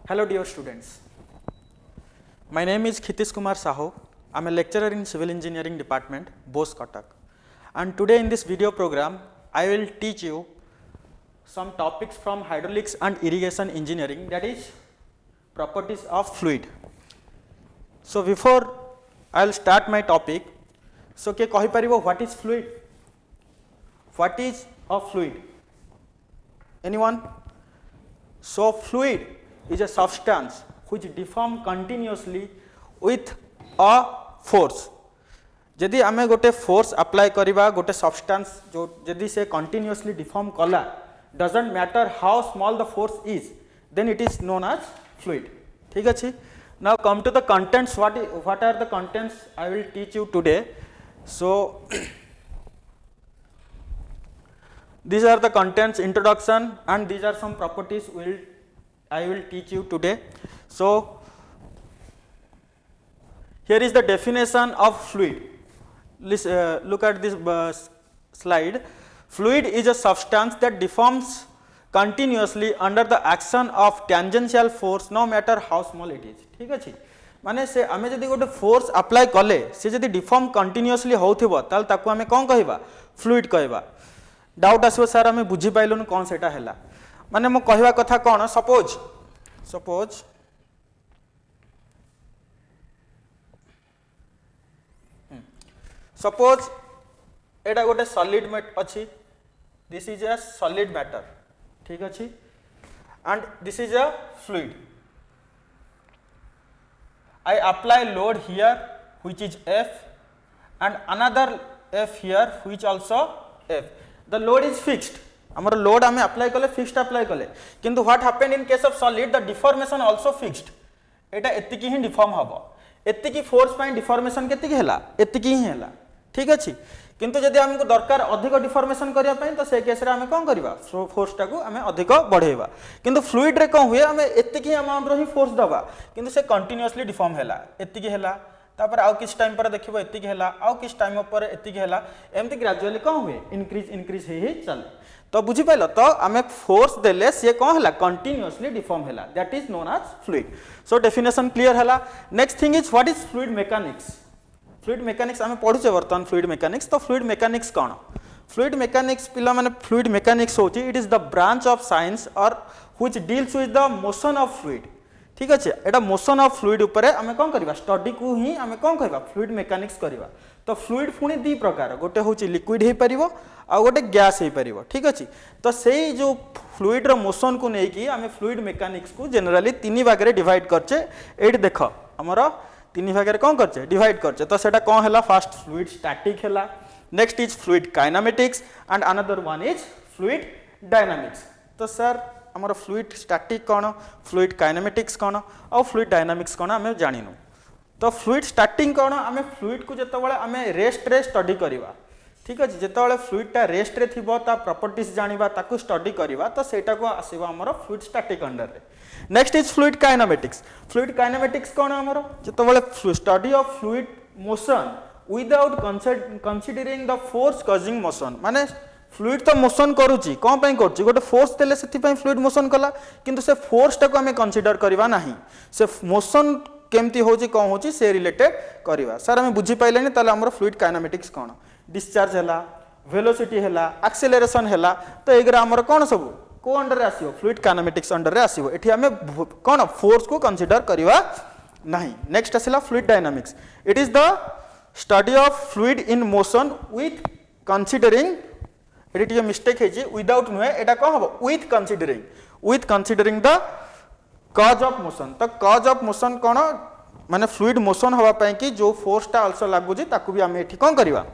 Hello dear students, my name is Khitish Kumar Saho. I am a lecturer in Civil Engineering Department, Bose Cuttack, and today in this video program I will teach you some topics from hydraulics and irrigation engineering, that is properties of fluid. So before I will start my topic, so ke kahi paribo what is fluid? What is a fluid? Anyone? So fluid is a substance which deform continuously with a force. जदि आमे गोटे force apply करिबा गोटे substance जो जदि से continuously deform कला, doesn't matter how small the force is, then it is known as fluid. ठीक अछि. Now come to the contents. What are the contents I will teach you today. So these are the contents, introduction, and these are some properties I will teach you today. So here is the definition of fluid. Look at this slide. Fluid is a substance that deforms continuously under the action of tangential force, no matter how small it is. ठीक अछि. माने से आमे जदि गोटे force apply कले से जदि डिफॉर्म कंटिन्यूअसली होथिबो ताल ताकू आमे कोन कहबा, फ्लूइड कहबा. डाउट आसो सर आमे बुझी पाइलुन कौन सेटा हैला. माने मो कहवा कथा कौन, सपोज एटा गोटे सॉलिड मैट अछि. This is a solid matter. ठीक अछि. And this is a fluid. I apply load here which is F and another F here which also F. The load is fixed. आमर load आमे apply कले fixed apply कले, किंतु what happened in case of solid, the deformation also fixed. Etah एतिकी he deform हबो. एतिकी force pine deformation केतिकी हैला, एतिकी ही हैला. ठीक अछि. किंतु जदि हमको दरकार अधिक डिफॉर्मेशन करिया पई तो से केस रे आमे कोन करबा, फोर्स टाको आमे अधिक बढ़ेबा. किंतु फ्लूइड रे कोन हुए, आमे एतिकी अमाउंट रो ही फोर्स दबा, किंतु से कंटीन्यूअसली डिफॉर्म हैला, एतिकी हैला. तापर आउ किस टाइम पर देखिबो एतिकी हैला, आउ किस टाइम पर एतिकी हैला, एमती ग्रेजुअली कोन हुए, इंक्रीज हे चले. तो बुझी पाइलो. तो आमे फोर्स देले से कोन हैला, कंटीन्यूअसली डिफॉर्म हैला. That is known as fluid. So definition clear हैला. Next thing is what is fluid mechanics. Fluid mechanics आमे पढुचे वर्तमान फ्लूइड मैकेनिक्स. तो फ्लूइड मैकेनिक्स कोन, फ्लूइड मैकेनिक्स पिला माने फ्लूइड मैकेनिक्स होची, it is the branch of science और which deals with the motion of fluid. ठीक अछि. एटा मोशन ऑफ फ्लूइड ऊपर आमे कोन करबा, स्टडी को ही आमे कोन कहबा, फ्लूइड मैकेनिक्स करबा. तो फ्लूइड पुणी दी प्रकार, गोटे होची लिक्विड हे परिबो आ गोटे गैस हे परिबो. ठीक अछि. तो सेही जो फ्लूइड रो मोशन को नै कि आमे फ्लूइड मैकेनिक्स को जनरली तीन भाग रे डिवाइड करचे. एट देखो हमरो तीन भाग रे कोन करचे, डिवाइड करचे. तो सेटा कोन हैला, फर्स्ट फ्लूइड स्टैटिक हैला, next is fluid kinematics and another one is fluid dynamics. तो सर हमर फ्लूइड स्टैटिक कोन, फ्लूइड काइनेमेटिक्स कोन और फ्लूइड डायनामिक्स कोन आमे जानिनु. तो फ्लूइड स्टार्टिंग कोन, आमे फ्लूइड को जतबेले आमे रेस्ट रे स्टडी करिवा. ठीक अछि. जतबेले फ्लूइड ता रेस्ट रे थिबो ता प्रॉपर्टीज जानिबा, ताकू स्टडी करिवा, तो सेटा को आसीबा हमर फ्लूइड स्टैटिक अंडर रे. Next is fluid kinematics. Fluid kinematics कोन हमर, जतबेले study of fluid motion without considering the force causing motion. माने फ्लूइड तो मोशन करूची, कोन पई करूची, गोटे फोर्स देले सेति पई फ्लूइड मोशन कला, किंतु से फोर्स टा को हमें कंसीडर करबा नाही. से मोशन केमती होची, कोन होची, से रिलेटेड करबा. सर हमें बुझी पाइलेनी. ताले हमर फ्लूइड काइनेमेटिक्स कोन, डिस्चार्ज हैला, वेलोसिटी हैला, एक्सेलरेशन हैला. तो एगरा हमर कोन सब को अंडर रे आसीबो, फ्लूइड काइनेमेटिक्स अंडर रे आसीबो. एठी हमें कोन फोर्स को कंसीडर करबा नाही. नेक्स्ट आसीला fluid dynamics. It is the study of fluid in motion with considering, एटी मिस्टेक है, विदाउट नुहे, एटा कौन हम, with considering the cause of motion. तो कॉज ऑफ मोशन कौन, माने फ्लूइड मोशन हवा पई कि जो फोर्स टा आल्सो लागु जी, ताकू भी आमे एठी कोन करबा,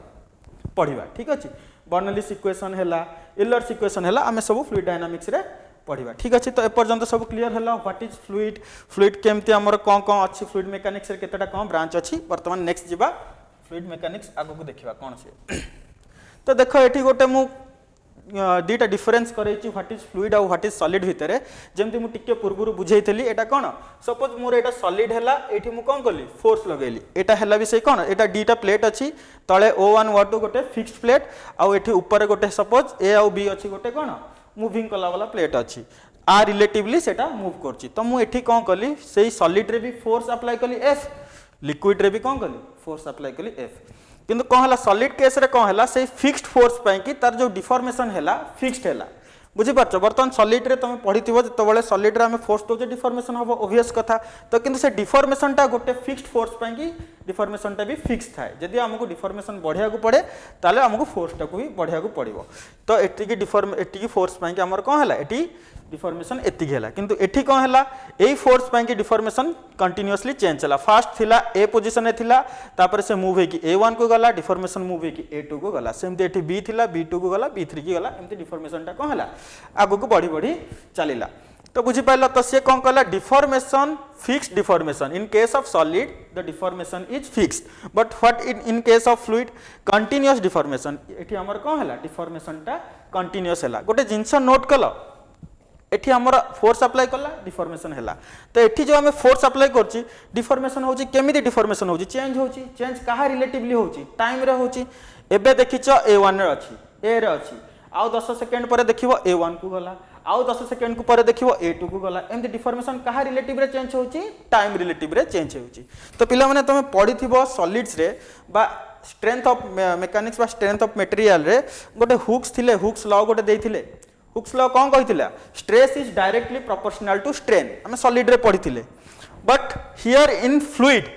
पढिबा. ठीक अछि. बर्नौलीज इक्वेशन हैला, यूलर्स इक्वेशन हैला, आमे सब फ्लूइड डायनामिक्स रे पढिबा. ठीक अछि. तो ए पर्यंत सब क्लियर हैला. व्हाट इज फ्लूइड, फ्लूइड केमती हमर कोन कोन अछि, फ्लूइड मैकेनिक्स रे केतेटा कोन ब्रांच अछि. वर्तमान नेक्स्ट जिबा फ्लूइड मैकेनिक्स आगो को देखिबा कोन से. तो देखो एठी गोटे मु दुईटा डिफरेन्स करैछि, व्हाट इज फ्लूइड और व्हाट इज सॉलिड भितर. जेमती मु टिके पूर्वरु बुझैथली, एटा कोन, सपोज मोर एटा सॉलिड हैला, एठी मु कोन कली, फोर्स लगैली. एटा हैला भी से कोन, एटा डीटा प्लेट अछि, तळे O1 O2 गोटे फिक्स्ड प्लेट, आ एठी ऊपर गोटे सपोज A और B अछि गोटे कोन मुविंग कला वाला प्लेट अच्छी आ रिलेटिवली सेटा मूव करछि तो मु एठी कोन कली सेही सॉलिड रे भी फोर्स अप्लाई कली एफ लिक्विड रे भी कोन कली फोर्स अप्लाई कली एफ किंतु कोन हला सॉलिड केस रे कोन हला सेही फिक्स्ड फोर्स पई कि तार जो डिफॉर्मेशन हैला फिक्स्ड हैला बुझी पारछ बर्तमान सॉलिड रे तुम पढ़िथिबो जतबेले सॉलिड रे हम फोर्स दोजे डिफॉर्मेशन हबो ऑब्वियस कथा तो किंतु से डिफॉर्मेशन टा गोटे फिक्स्ड फोर्स पई कि डिफॉर्मेशन टा भी फिक्स थाए जदि हमको डिफॉर्मेशन बढ़िया को पड़े ताले हमको फोर्स टा को भी बढ़िया को पड़िबो तो एटी की फोर्स पई कि हमर कोन हला एटी डिफॉर्मेशन एति गेला किंतु एठी कोन हला एई फोर्स पई कि डिफॉर्मेशन कंटीन्यूअसली चेंज हला फास्ट थिला ए पोजीशन रे थिला तापर से मूव हे कि a1 को गला डिफॉर्मेशन मूव हे कि a2 को गला सेमते एठी b थिला b2 को गला b3 की गला एमती डिफॉर्मेशन टा कोन हला आगु को बढ़ी बढ़ी चलिला तो बुझी पाइला तो से कोन कहला deformation fixed deformation in case of solid the deformation is fixed but what in case of fluid continuous deformation एठी हमर कोन हला डिफॉर्मेशन टा कंटीन्यूअस हला गोटे जिंस नोट कलो एठी हमर फोर्स अप्लाई करला डिफॉर्मेशन हैला तो एठी जो हमें फोर्स अप्लाई करछि डिफॉर्मेशन होछि केमिति डिफॉर्मेशन होछि चेंज काहा रिलेटिवली होछि टाइम रे होछि एबे देखिछ a1 रे अछि a रे अछि आउ 10 सेकंड पर देखिबो a1 को गला आउ 10 सेकंड को पर देखिबो a2 को गला एमति डिफॉर्मेशन काहा रिलेटिव रे चेंज होछि टाइम रिलेटिव रे चेंज होछि तो पिला माने तमे पढिथिबो सॉलिड्स रे बा स्ट्रेंथ ऑफ मैकेनिक्स बा स्ट्रेंथ ऑफ मटेरियल रे गोटे हुक्स थिले हुक्स लॉ गोटे देथिले हुक्स लॉ कौन कही stress is directly proportional to strain आम सॉलिड रे पढ़ी but here in fluid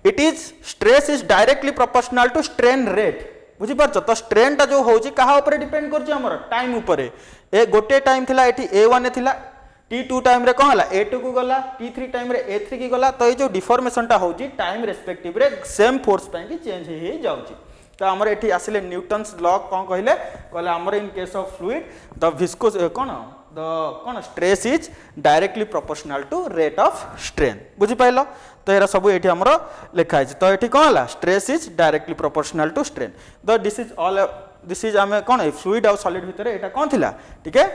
it is stress is directly proportional to strain rate बुझी पारछ तो स्ट्रेन टा जो होची कहा ऊपर डिपेंड करछि हमर टाइम ऊपर ए गोटे टाइम थिला एठी a1 थिला t2 टाइम रे कोन हला a2 को गला t3 टाइम रे a3 की गला तो ये जो डिफॉर्मेशन टा होची टाइम रेस्पेक्टिव रे सेम फोर्स पई कि चेंज हे जाउची तो हमर एठी आसिले न्यूटन्स लॉ कोन कहिले कहले हमर in case of fluid the viscous कोन stress is directly proportional to rate of strain बुझी पाइलो तो एरा सब एठी हमर लिखा है तो एठी कोन हला stress is directly proportional to strain the this is आमे कोन फ्लूइड और सॉलिड भितर एटा कोन थिला ठीक है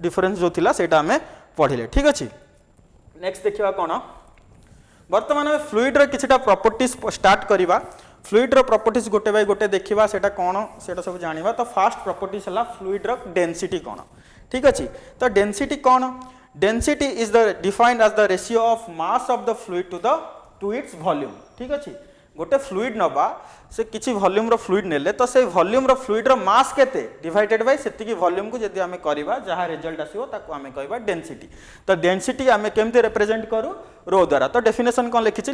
डिफरेंस जो थिला सेटा हमें पढ़िले ठीक अछि नेक्स्ट देखिबा कोन वर्तमान में फ्लूइड रे किछटा प्रॉपर्टीज स्टार्ट करिवा फ्लूइड रो प्रॉपर्टीज गोटे बाय गोटे देखिबा सेटा कोन सेटा सब जानिबा तो फास्ट प्रॉपर्टीज हला फ्लूइड रो डेंसिटी कोन ठीक अछि तो डेंसिटी कोन density is the defined as the ratio of mass of the fluid to its volume ठीक अछि गोटे फ्लूइड नबा से किछि वॉल्यूम रो फ्लूइड नेले तो से वॉल्यूम रो फ्लूइड रो मास केते डिवाइडेड बाय सेति की वॉल्यूम को जदी हमें करबा जहा रिजल्ट आसीबो ताको हमें कहबा डेंसिटी तो डेंसिटी हमें केमते रिप्रेजेंट करू रो द्वारा तो डेफिनेशन कोन लिखि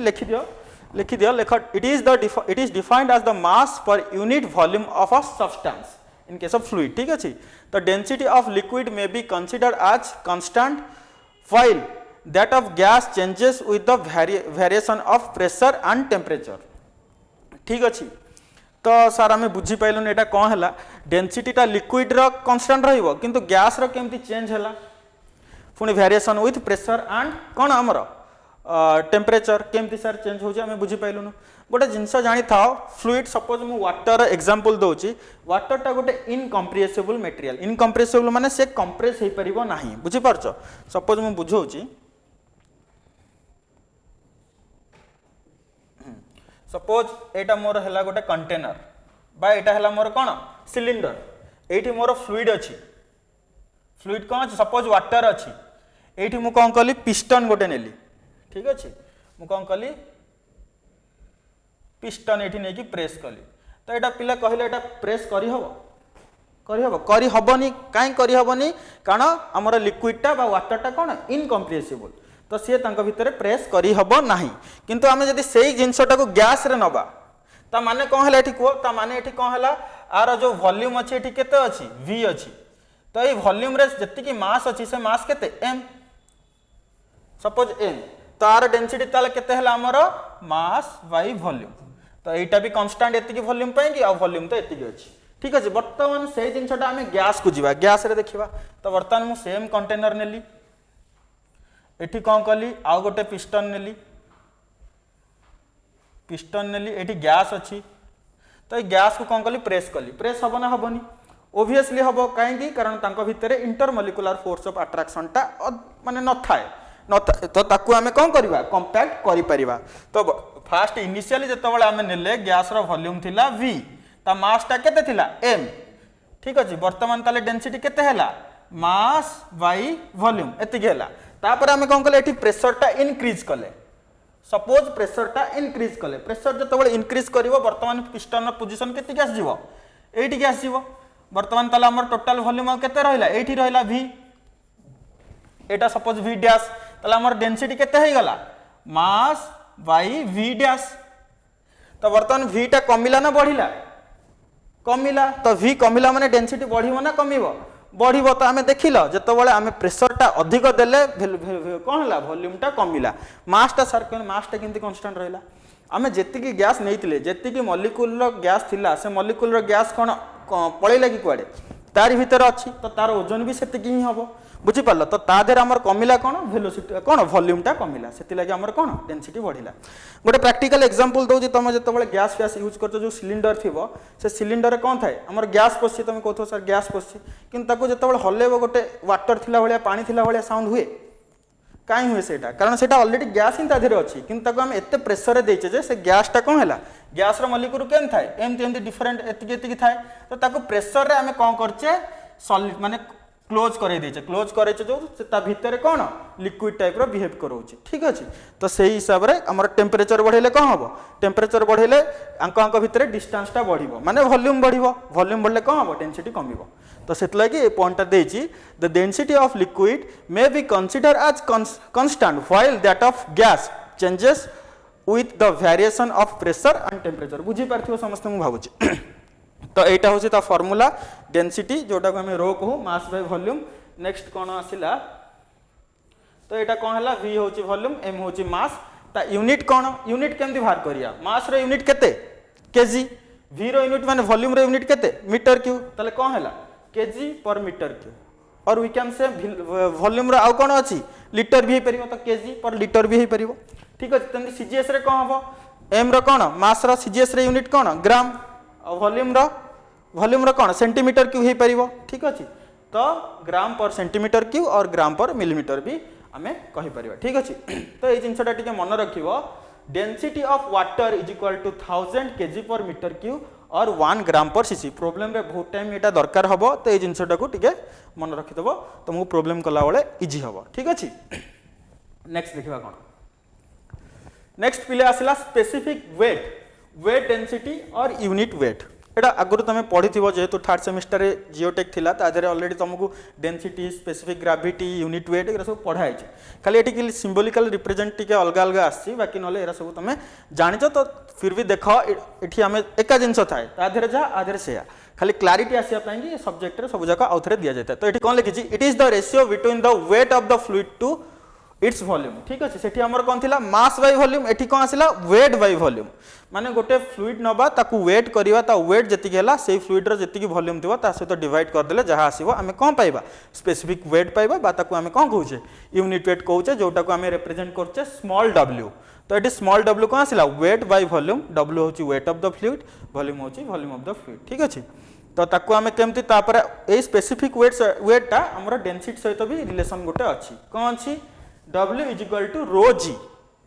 लिखि दियो लेख it is defined as the mass per unit volume of a substance in case of fluid ठीक अछि तो density of liquid may be considered as constant while that of gas changes with the variation of pressure and temperature ठीक अछि तो sir आम बुझी पाइलुन एटा कोन हला density टा लिक्विड रो कांस्टेंट रहइबो किंतु गैस रो केमती चेंज हला पुनी वेरिएशन विथ प्रेशर एंड कोन हमर टेम्परेचर केमती सर चेंज हो जाए बुझी पाइलुन गोटे जिनस जानी था फ्लूइड सपोज मु वाटर एग्जांपल दोची वाटर टा गोटे इनकम्प्रेसिबल मटेरियल इनकम्प्रेसिबल माने से कंप्रेस हे परिबो नाही बुझी पारछ सपोज मु बुझौची सपोज एटा मोर हला गोटे कंटेनर बा एटा हला मोर कोन सिलिंडर एठी मोर फ्लूइड अछि फ्लूइड कोन अछि सपोज वाटर अछि एठी मु कोन कली पिस्टन गोटे नेली ठीक अछि मु कोन कली पिस्टन एठी नै कि प्रेस कली तो एटा पिला कहले एटा प्रेस करी हबनी काई करी हबनी कारण हमर लिक्विड टा बा वाटर टा कोन इनकम्प्रेसिबल तो सी तांको भितर प्रेस करी हबो नाही किंतु आमे जदी सेही जिंसटा को गैस रे नबा ता माने कोन हला एठी को ता माने एठी कोन हला आर जो वॉल्यूम अछि एठी केते अछि v अछि तो ए वॉल्यूम रे जति की मास अछि से मास केते m सपोज m तो आर डेंसिटी ताले केते हला हमर मास बाय वॉल्यूम तो एटा भी कांस्टेंट एति की वॉल्यूम पाएंगे आ वॉल्यूम तो एति की अछि ठीक अछि वर्तमान से जिंसटा हमें गैस को जीवा गैस रे देखिबा तो वर्तमान मु सेम कंटेनर नेली एठी कोन कली आ गोटे पिस्टन नेली एठी गैस अछि तो ए गैस को कोन कली प्रेस हबो ना हबोनी ऑब्वियसली हबो काहेकि कारण तांको भितरे इंटरमोलिकुलर फोर्स ऑफ अट्रैक्शन टा माने न थाए तो ताकू आमे कोन करबा कंपैक्ट करि परिबा तो फास्ट इनिशियली जतबेले आमे नेले गैस रो वॉल्यूम थिला v ता मास टा केते थिला m ठीक अछि वर्तमान ताले डेंसिटी केते हैला मास बाई वॉल्यूम एतिक है तापर आम कौन कले प्रेसरटा इनक्रीज कले सपोज प्रेसरटा इनक्रीज कले प्रेसर जो इनक्रीज कर बर्तमान पिस्टन पोजिशन केतिक आसो ये आसो बर्तमान ताला हमर टोटल वॉल्यूम केते रहिला एठी रहिला v एटा सपोज v डैश ताला हमर डेंसिटी केते हे गला मास बाई v डैश तो बर्तमान v टा कमिला ना बढ़िला कमिला तो v कमिला माने डेंसिटी बढ़िबो ना कमिबो बढ़िबो तो आमे देखिलो जेतबेले आमे प्रेशर टा अधिक देले कोन हला वॉल्यूम टा कमिला मास टा सर्कल मास टा किंती कांस्टेंट रहिला आमे जेतिकी गैस नैतिले जेतिकी मॉलिक्यूल रो गैस थिला से मॉलिक्यूल रो गैस कोन पळैला कि कुआडे तारि भीतर अछि तो तार ओजन भी सेतिकी ही हबो बुझी पारलो तो ता देर हमर कमिला कोन वेलोसिटी कोन वॉल्यूम टा कमिला सेति लागि हमर कोन डेंसिटी बढ़िला गोटे प्रैक्टिकल एग्जांपल दउ जे तमे जेतबेले गैस फैस यूज करतो जो सिलिंडर थिबो से सिलिंडर रे कोन थाए हमर गैस पसि तमे कहथो सर गैस पसि किंतु ताको जेतबेले हलेबो गोटे वाटर थिला भलिया पानी थिला भलिया साउंड हुए काई हुए सेटा कारण सेटा ऑलरेडी गैस इन ताधेरे अछि किंतु ताको हम एते प्रेशर रे देइचे जे से गैस टा कोन हला गैस रो मॉलिक्यूल केन थाए एमती डिफरेंट एतिकी थाए तो ताको प्रेशर रे हमें कोन करचे सॉलिड माने क्लोज करे देचे क्लोज करे जो ता भीतर कोन लिक्विड टाइप रो बिहेव करोछि ठीक अछि तो सेही हिसाब रे हमर टेंपरेचर बढ़ेले कोन हबो टेंपरेचर बढ़ेले अंक भीतर डिस्टेंस टा बढ़िबो माने वॉल्यूम बढ़िबो वॉल्यूम बढ़ले कोन हबो डेंसिटी कमिबो तो सेत लागि ए पॉइंट टा देछि the density of liquid may be consider as constant while that of gas changes with the variation of pressure and temperature बुझी पारथियो समस्त मु भाबुछि तो एटा होछि ता फार्मूला डेंसिटी जोटा को हमें रो कहू मास बाय वॉल्यूम नेक्स्ट कोन आसिला तो एटा कोन हला v होछि वॉल्यूम m होछि मास ता यूनिट कोन यूनिट केमति बाहर करिया मास रो यूनिट केते केजी v रो यूनिट माने वॉल्यूम रो यूनिट केते मीटर क्यूब तले कोन हला केजी पर मीटर क्यूब और वी कैन से वॉल्यूम रो आउ कोन अछि लीटर भी हे परिबो तो केजी पर लीटर भी हे परिबो ठीक अछि तंदी सीजीएस रे कोन हबो m रो कोन मास रो सीजीएस रे यूनिट कोन ग्राम और वॉल्यूम रो कोन सेंटीमीटर क्यूब हे परिबो ठीक अछि तो ग्राम पर सेंटीमीटर क्यूब और ग्राम पर मिलीमीटर भी हमें कहि परिबा ठीक अछि तो ए जिंसटा टिके मन रखिबो density of water is equal to 1000 KG per metre cube और 1 ग्राम पर सीसी प्रॉब्लम रे बहुत टाइम एटा दरकार हबो तो ए जिंसटा को टिके मन रखि देबो तुमको प्रॉब्लम कला बेले इजी हबो ठीक अछि नेक्स्ट देखिबा कोन नेक्स्ट पिले आसिला स्पेसिफिक वेट डेंसिटी और यूनिट वेट एटा आगुरु तमे पढिथिबो जेहेतु थर्ड सेमिस्टर रे जियोटेक थिला ता देरे ऑलरेडी तुमको density specific gravity unit weight era सब पढाइ छै खाली एटी के सिंबॉलिकल रिप्रेजेंट टिके अलग अलग आसी बाकी नले एरा सब तमे जानिचो तो फिर भी देखो एठी हमें एका जिंस थाए ता देरे जा आ देरे सेया खाली क्लैरिटी आसिया पई कि सब्जेक्ट रे सब जगह आउथरे दिया जाता तो एठी कोन लिखि छि it is the ratio between the weight of the fluid to its volume ठीक अछि सेठी हमर कोन थिला मास बाय वॉल्यूम एठी कोन आसिला वेट बाय वॉल्यूम माने गोटे फ्लूइड नबा ताकू वेट करिवा ता वेट जति गेला सेही फ्लूइड रो जति की वॉल्यूम थिबो ता सहित डिवाइड कर देले जहा आसीबो हमें कोन पाइबा स्पेसिफिक वेट पाइबा बा ताकू हमें कोन कहूचे यूनिट वेट कहूचे जोटा को हमें रिप्रेजेंट करचे स्मॉल w तो एटी स्मॉल w कोन आसिला वेट बाय वॉल्यूम w होची weight of the fluid volume होची वॉल्यूम ऑफ द फ्लूइड ठीक अछि तो ताकू हमें केमति तापर ए स्पेसिफिक वेट टा हमर डेंसिटी सहित भी रिलेशन गोटे अछि कोन अछि W is equal to rho g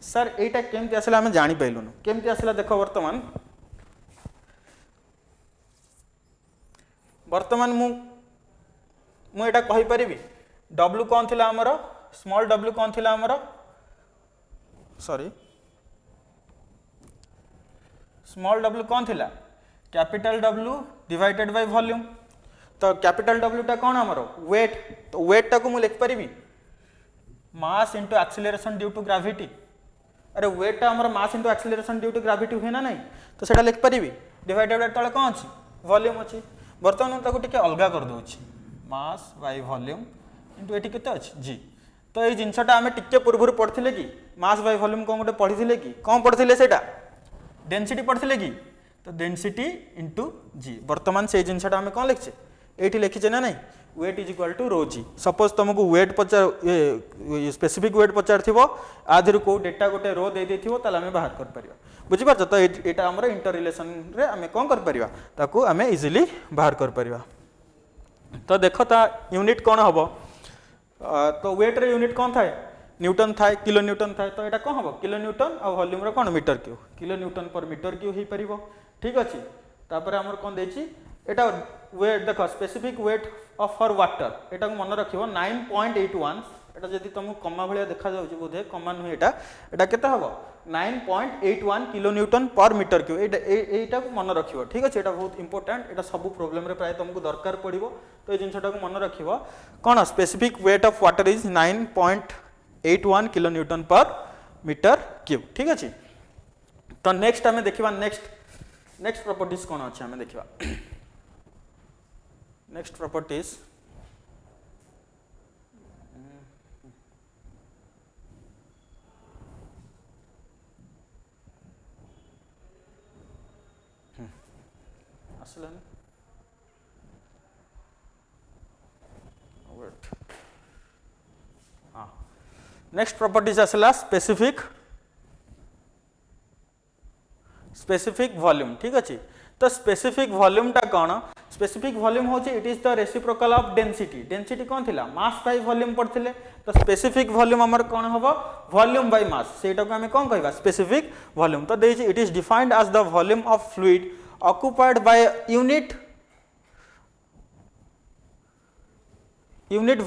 sir एटा केमति आसला हमें जानि पैलुन केमति आसला देखो वर्तमान मु एटा कहि परिबी W कोन थिला हमर स्मॉल w कोन थिला हमर सॉरी स्मॉल w कोन थिला capital W divided by volume तो कैपिटल W टा कोन हमर वेट तो वेट टा को मु लिख परिबी mass into acceleration due to gravity अरे वेट टा हमर mass into acceleration due to gravity हुए ना नहीं तो सेटा लिख परिबी डिवाइडेड बाय तळे कोन अछि वॉल्यूम अछि वर्तमान ताको टिके अलगा कर दोछि मास बाय वॉल्यूम इंटू एटी केते अछि जी तो ए जिंसटा हमें टिके पूर्वरु पढथिले कि मास बाय वॉल्यूम कोन गोटे पढिथिले कि कोन पढथिले सेटा डेंसिटी पढथिले कि तो डेंसिटी इंटू जी वर्तमान से जिंसटा हमें कोन लिखछे एटी लिखिछे ना नहीं weight is equal to rho g suppose तुमको वेट पचार स्पेसिफिक वेट पचार थिबो आधेरु को डेटा गोटे रो दे देथिबो ताले हमें बाहर कर परिबा बुझि पाछ तो एटा हमर इंटर रिलेशन रे हमें कोन कर परिबा ताकू हमें इजीली बाहर कर परिबा तो देखो ता यूनिट कोन हबो तो वेट रे यूनिट कोन थाए न्यूटन थाए किलो न्यूटन थाए तो एटा कोन हबो किलो न्यूटन और वॉल्यूम रे कोन metre cube kilo newton per metre cube हे परिबो ठीक अछि तापर हमर कोन देछि एटा वेट देख specific weight of for water एटा को मन रखिबो 9.81 एटा जदी तुमको कमा भलिया देखा जाउची बोधे कमा नुहे एटा केते हबो 9.81 kilo newton per metre cube एटा को मन रखिबो ठीक अछि एटा बहुत इंपोर्टेंट एटा सब प्रॉब्लम रे प्राय तुमको दरकार पड़िबो तो ए जिंसटा को मन रखिबो कोन specific weight of water is 9.81 kilo newton per metre cube ठीक अछि तो नेक्स्ट हमें देखिबा नेक्स्ट प्रॉपर्टीज कोन अछि हमें देखिबा नेक्स्ट प्रॉपर्टीज असलन वेट हाँ नेक्स्ट प्रॉपर्टीज असला स्पेसिफिक वॉल्यूम ठीक अछि तो स्पेसिफिक वॉल्यूम टा कोन स्पेसिफिक वॉल्यूम होची it is the reciprocal of density कोन थिला मास बाय वॉल्यूम पड़थिले तो स्पेसिफिक वॉल्यूम हमर कोन हबो वॉल्यूम बाय मास सेटा को हमें कोन कहबा स्पेसिफिक वॉल्यूम तो देछि it is defined as the volume of fluid occupied by unit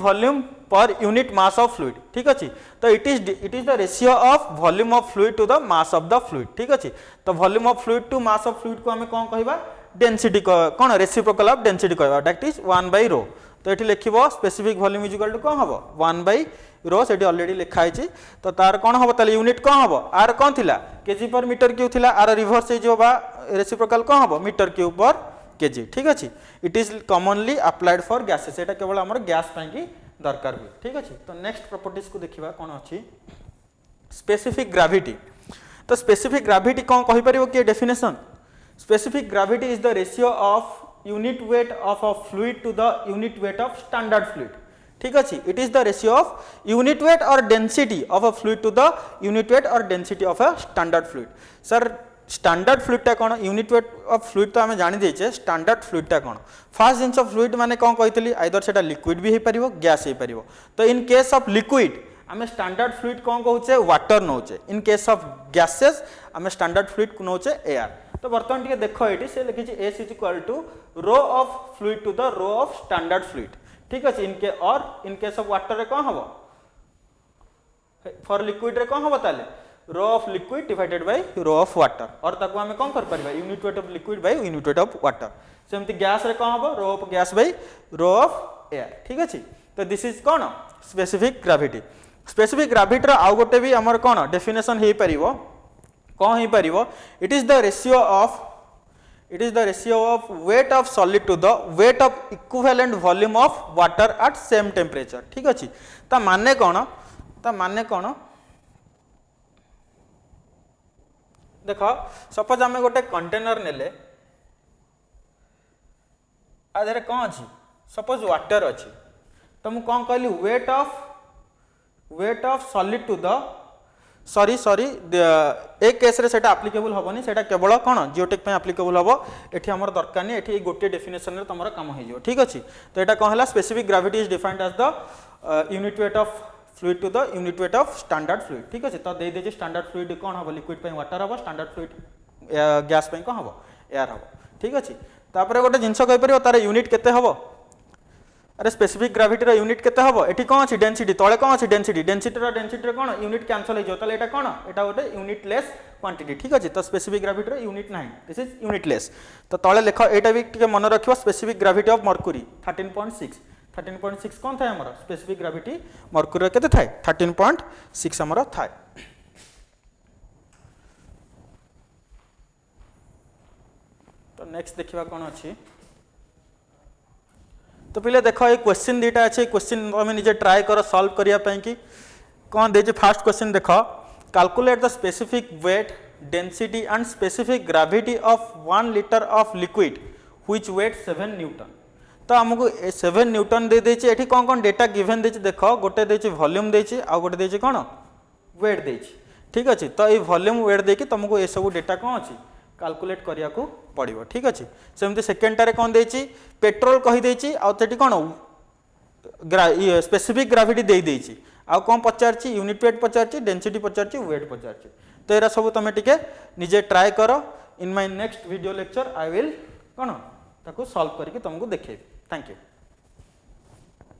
volume per unit mass of fluid ठीक अछि तो it is the ratio of volume of fluid to the mass of the fluid ठीक अछि तो volume of fluid to mass of fluid को हमें कोन कहबा डेंसिटी कोन रेसिप्रोकल ऑफ डेंसिटी कहबा दैट इज 1 by rho तो एठी लिखिबो specific volume is equal to कोन हबो 1 by rho सेठी ऑलरेडी लिखा हिची तो तार कोन हबो ताले यूनिट कोन हबो आर कोन थिला केजी पर मीटर क्यूब थिला आर रिवर्स हे जोबा रेसिप्रोकल कोन हबो मीटर क्यूब पर केजी ठीक अछि it is commonly applied for gases एटा केवल हमर गैस पई की दरकार हुए ठीक अछि तो नेक्स्ट प्रॉपर्टीज को देखिबा कोन अछि स्पेसिफिक ग्रेविटी तो स्पेसिफिक ग्रेविटी कोन कहि परिबो के definition specific gravity is the ratio of unit weight of a fluid to the unit weight of standard fluid ठीक अछि it is the ratio of unit weight और density of a fluid to the unit weight और density of a standard fluid सर standard fluid टा कोन unit weight of fluid तो हमें जानि देछे स्टैंडर्ड फ्लूइड टा कोन फर्स्ट जिंस ऑफ फ्लूइड माने कोन कहितली आइदर सेटा लिक्विड भी हे परिबो गैस हे परिबो तो इन केस ऑफ लिक्विड हमें स्टैंडर्ड फ्लूइड कोन कहउचे वाटर नोचे इन केस ऑफ गैसेस हमें स्टैंडर्ड फ्लूइड को नोचे एयर तो बर्तमान टिके देखो एटी से लिखि छि S is equal to rho of fluid to the rho of standard fluid ठीक अछि इन केस ऑफ वाटर रे कोन हबो फॉर लिक्विड रे कोन हबो ताले rho of liquid divided by rho of water और ताको हमें कोन कर परबा unit weight of liquid by unit weight of water सेमति गैस रे कोन हबो rho of gas by rho of air ठीक अछि तो दिस इज कोन स्पेसिफिक ग्रेविटी रो आउ गोटे भी हमर कोन डेफिनेशन हे परिबो कोन हे परिबो it is the ratio of weight of solid to the weight of equivalent volume of water at same temperature ठीक अछि ता माने कोन देखो सपोज आमे गोटे कंटेनर नेले आधरे कौन अच्छी सपोज वाटर अच्छी तो मुझे कौन कहली weight of solid to the sorry एक केस रे सेटा एप्लीकेबल होबनी सेटा केवल कौन जियोटेक पे एप्लीकेबल होबो एठी हमर दरकार नहीं एठी गोटे डेफिनेशन रे तमरा काम हो ठीक अछि तो एटा कहला specific gravity is defined as the unit weight of fluid to the unit weight of standard fluid ठीक अछि तो दे दे स्टैंडर्ड फ्लूइड कोन हबो लिक्विड पे वाटर हबो स्टैंडर्ड फ्लूइड गैस पे कोन हबो एयर हबो ठीक अछि तापरे गोटे जिंस कहि परियो तार यूनिट केते हबो अरे स्पेसिफिक ग्रेविटी रो यूनिट केते हबो एठी कोन अछि डेंसिटी तळे कोन अछि डेंसिटी रे कोन यूनिट कैंसिल हो जो ताले एटा कोन एटा गोटे यूनिट लेस क्वांटिटी ठीक अछि तो स्पेसिफिक ग्रेविटी रो यूनिट नाही दिस इज यूनिट लेस तो तळे लेखो एटा भी टिके मन रखियो स्पेसिफिक ग्रेविटी ऑफ मर्क्यूरी 13.6 कौन था हमारा स्पेसिफिक ग्रेविटी मर्क्यूरी केते थाए 13.6 हमारा थाए तो नेक्स्ट देखिबा कोन अछि तो पहले देखो ये क्वेश्चन दीटा अच्छे क्वेश्चन हमें निजे ट्राई करो सॉल्व करिया पई कि कौन दे फर्स्ट क्वेश्चन देखो calculate the specific weight density and specific gravity of 1 litre of liquid which weight 7 newton तो हमको 7 न्यूटन दे देछि एठी कौन डेटा गिवन देछि देखो गोटे देछि वॉल्यूम देछि आ गोटे देछि कोन वेट देछि ठीक अछि तो ये वॉल्यूम वेट देकि तुमको ये सब डेटा कौन अछि कैलकुलेट करिया को पड़िबो ठीक अछि सेमति सेकंड टारे कोन देछि पेट्रोल कहि देछि आ तेटी कोन स्पेसिफिक ग्रेविटी दे देछि आ कोन पचारछि यूनिट वेट पचारछि डेंसिटी पचारछि वेट पचारछि तो एरा सब तमे टिके निजे ट्राई करो in my next video lecture I will कोन ताको सॉल्व करके तुमको देखेबी। Thank you.